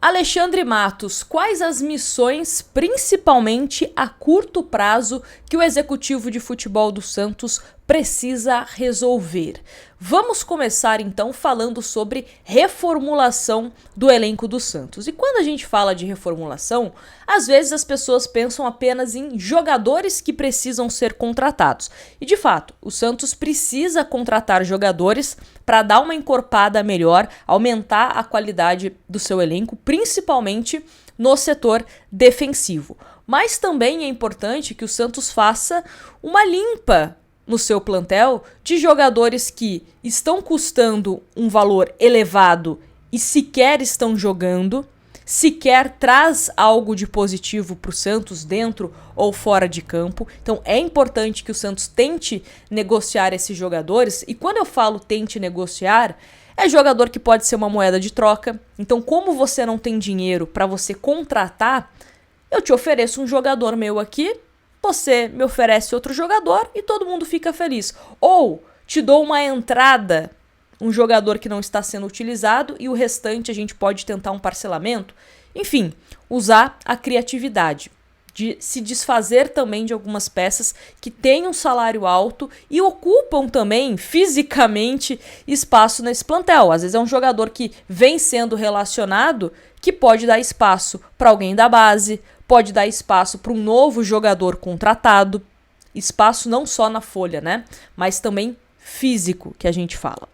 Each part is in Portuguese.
Alexandre Matos, quais as missões, principalmente a curto prazo, que o executivo de futebol do Santos precisa resolver? Vamos começar então falando sobre reformulação do elenco do Santos. E quando a gente fala de reformulação, às vezes as pessoas pensam apenas em jogadores que precisam ser contratados. E de fato, o Santos precisa contratar jogadores para dar uma encorpada melhor, aumentar a qualidade do seu elenco, principalmente no setor defensivo. Mas também é importante que o Santos faça uma limpa no seu plantel de jogadores que estão custando um valor elevado e sequer estão jogando, sequer traz algo de positivo para o Santos dentro ou fora de campo. Então é importante que o Santos tente negociar esses jogadores, e quando eu falo tente negociar, é jogador que pode ser uma moeda de troca. Então, como você não tem dinheiro para você contratar, eu te ofereço um jogador meu aqui, você me oferece outro jogador e todo mundo fica feliz. Ou te dou uma entrada, um jogador que não está sendo utilizado, e o restante a gente pode tentar um parcelamento. Enfim, usar a criatividade de se desfazer também de algumas peças que têm um salário alto e ocupam também fisicamente espaço nesse plantel. Às vezes é um jogador que vem sendo relacionado, que pode dar espaço para alguém da base, pode dar espaço para um novo jogador contratado, espaço não só na folha, né? Mas também físico, que a gente fala.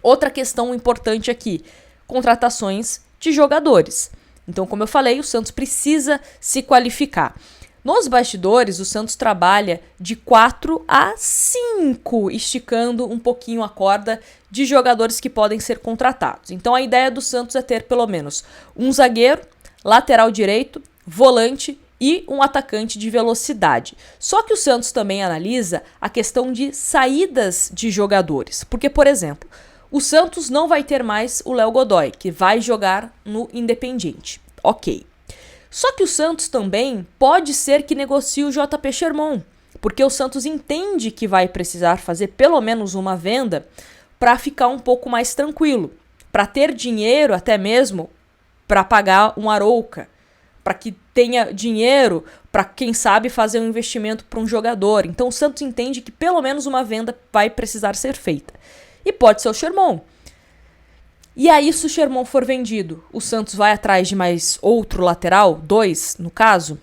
Outra questão importante aqui, contratações de jogadores. Então, como eu falei, o Santos precisa se qualificar. Nos bastidores, o Santos trabalha de 4 a 5, esticando um pouquinho a corda de jogadores que podem ser contratados. Então, a ideia do Santos é ter pelo menos um zagueiro, lateral direito, volante e um atacante de velocidade. Só que o Santos também analisa a questão de saídas de jogadores. Porque, por exemplo, o Santos não vai ter mais o Léo Godoy, que vai jogar no Independiente. Ok. Só que o Santos também pode ser que negocie o JP Sherman, porque o Santos entende que vai precisar fazer pelo menos uma venda para ficar um pouco mais tranquilo, para ter dinheiro até mesmo para pagar um Arouca, para que tenha dinheiro para, quem sabe, fazer um investimento para um jogador. Então o Santos entende que pelo menos uma venda vai precisar ser feita. E pode ser o Sherman. E aí, se o Sherman for vendido, o Santos vai atrás de mais outro lateral, 2 no caso.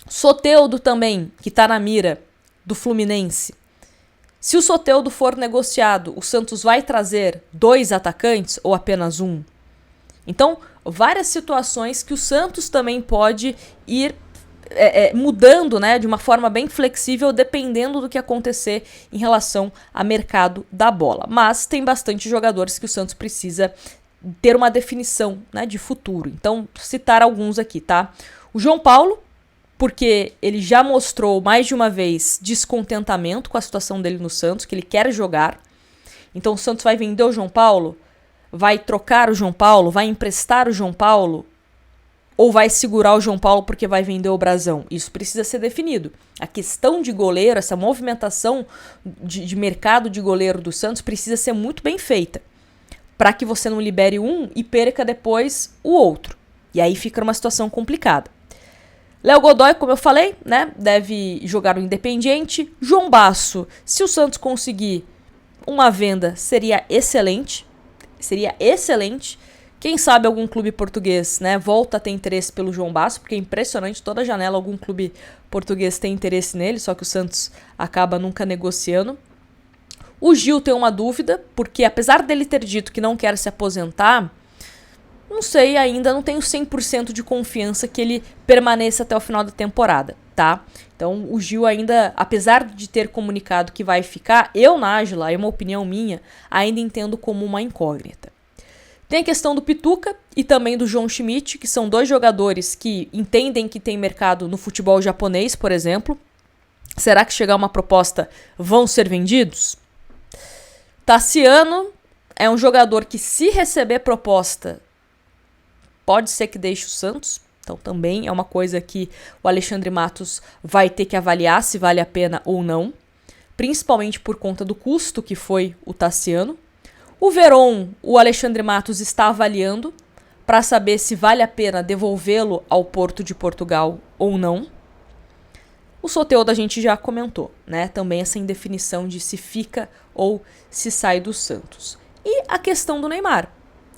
Soteldo também, que está na mira do Fluminense. Se o Soteldo for negociado, o Santos vai trazer 2 atacantes ou apenas um? Então, várias situações que o Santos também pode ir mudando, né, de uma forma bem flexível, dependendo do que acontecer em relação ao mercado da bola. Mas tem bastante jogadores que o Santos precisa ter uma definição, né, de futuro. Então, citar alguns aqui, tá? O João Paulo, porque ele já mostrou mais de uma vez descontentamento com a situação dele no Santos, que ele quer jogar. Então, o Santos vai vender o João Paulo? Vai trocar o João Paulo? Vai emprestar o João Paulo? Ou vai segurar o João Paulo porque vai vender o Brasão? Isso precisa ser definido. A questão de goleiro, essa movimentação de mercado de goleiro do Santos precisa ser muito bem feita, para que você não libere um e perca depois o outro. E aí fica uma situação complicada. Léo Godoy, como eu falei, né, deve jogar no Independiente. João Basso, se o Santos conseguir uma venda, seria excelente. Seria excelente. Quem sabe algum clube português, né, volta a ter interesse pelo João Basso, porque é impressionante, toda janela algum clube português tem interesse nele, só que o Santos acaba nunca negociando. O Gil tem uma dúvida, porque apesar dele ter dito que não quer se aposentar, não sei ainda, não tenho 100% de confiança que ele permaneça até o final da temporada, tá? Então o Gil ainda, apesar de ter comunicado que vai ficar, eu, Nájila, é uma opinião minha, ainda entendo como uma incógnita. Tem a questão do Pituca e também do João Schmidt, que são 2 jogadores que entendem que tem mercado no futebol japonês, por exemplo. Será que chegar uma proposta vão ser vendidos? Tassiano é um jogador que, se receber proposta, pode ser que deixe o Santos. Então também é uma coisa que o Alexandre Matos vai ter que avaliar se vale a pena ou não, principalmente por conta do custo que foi o Tassiano. O Veron, o Alexandre Matos está avaliando para saber se vale a pena devolvê-lo ao Porto de Portugal ou não. O Soteldo a gente já comentou, né? Também essa indefinição de se fica ou se sai do Santos. E a questão do Neymar,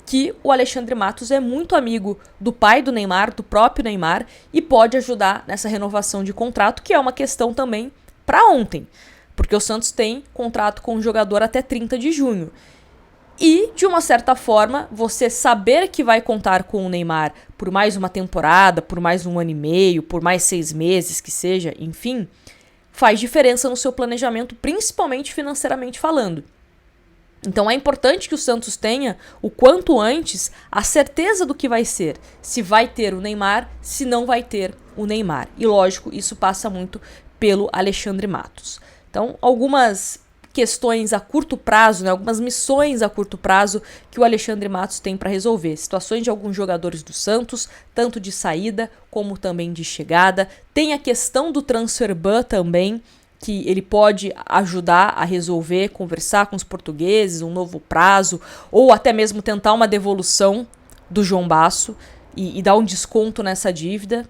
que o Alexandre Matos é muito amigo do pai do Neymar, do próprio Neymar, e pode ajudar nessa renovação de contrato, que é uma questão também para ontem, porque o Santos tem contrato com o jogador até 30 de junho. E, de uma certa forma, você saber que vai contar com o Neymar por mais uma temporada, por mais um ano e meio, por mais 6 meses que seja, enfim, faz diferença no seu planejamento, principalmente financeiramente falando. Então é importante que o Santos tenha, o quanto antes, a certeza do que vai ser. Se vai ter o Neymar, se não vai ter o Neymar. E lógico, isso passa muito pelo Alexandre Matos. Então, algumas questões a curto prazo, né, algumas missões a curto prazo que o Alexandre Matos tem para resolver. Situações de alguns jogadores do Santos, tanto de saída como também de chegada. Tem a questão do transfer ban também, que ele pode ajudar a resolver, conversar com os portugueses, um novo prazo, ou até mesmo tentar uma devolução do João Basso e dar um desconto nessa dívida.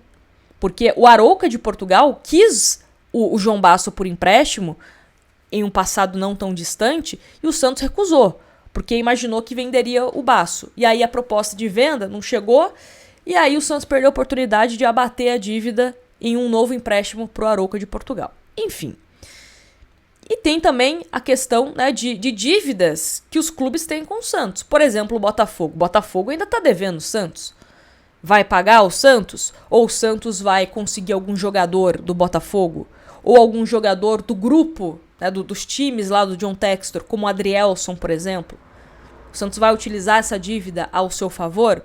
Porque o Arouca de Portugal quis o João Basso por empréstimo em um passado não tão distante, e o Santos recusou, porque imaginou que venderia o Basso. E aí a proposta de venda não chegou, e aí o Santos perdeu a oportunidade de abater a dívida em um novo empréstimo para o Arouca de Portugal. Enfim. E tem também a questão, né, de dívidas que os clubes têm com o Santos. Por exemplo, o Botafogo. O Botafogo ainda está devendo o Santos. Vai pagar o Santos? Ou o Santos vai conseguir algum jogador do Botafogo? Ou algum jogador do grupo, né, dos times lá do John Textor, como o Adrielson, por exemplo? O Santos vai utilizar essa dívida ao seu favor?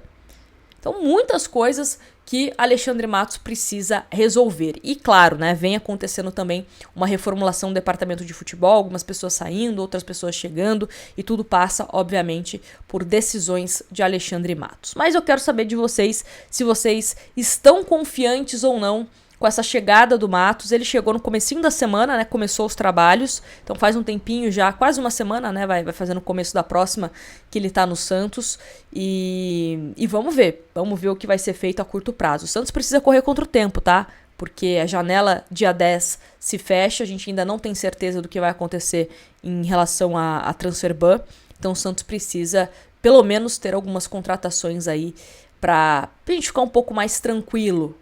Então, muitas coisas que Alexandre Matos precisa resolver. E claro, né, vem acontecendo também uma reformulação do departamento de futebol, algumas pessoas saindo, outras pessoas chegando, e tudo passa, obviamente, por decisões de Alexandre Matos. Mas eu quero saber de vocês, se vocês estão confiantes ou não com essa chegada do Matos. Ele chegou no comecinho da semana, né? Começou os trabalhos, então faz um tempinho já, quase uma semana, né? Vai fazer no começo da próxima que ele tá no Santos. E vamos ver o que vai ser feito a curto prazo. O Santos precisa correr contra o tempo, tá? Porque a janela dia 10 se fecha, a gente ainda não tem certeza do que vai acontecer em relação a transfer ban. Então o Santos precisa, pelo menos, ter algumas contratações aí pra gente ficar um pouco mais tranquilo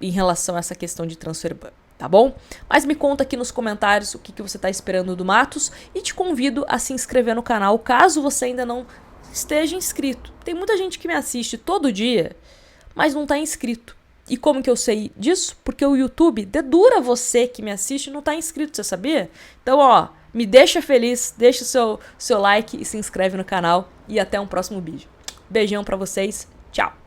em relação a essa questão de transfer ban, tá bom? Mas me conta aqui nos comentários o que você tá esperando do Matos e te convido a se inscrever no canal caso você ainda não esteja inscrito. Tem muita gente que me assiste todo dia, mas não tá inscrito. E como que eu sei disso? Porque o YouTube dedura você que me assiste e não tá inscrito, você sabia? Então, ó, me deixa feliz, deixa o seu like e se inscreve no canal e até um próximo vídeo. Beijão pra vocês, tchau!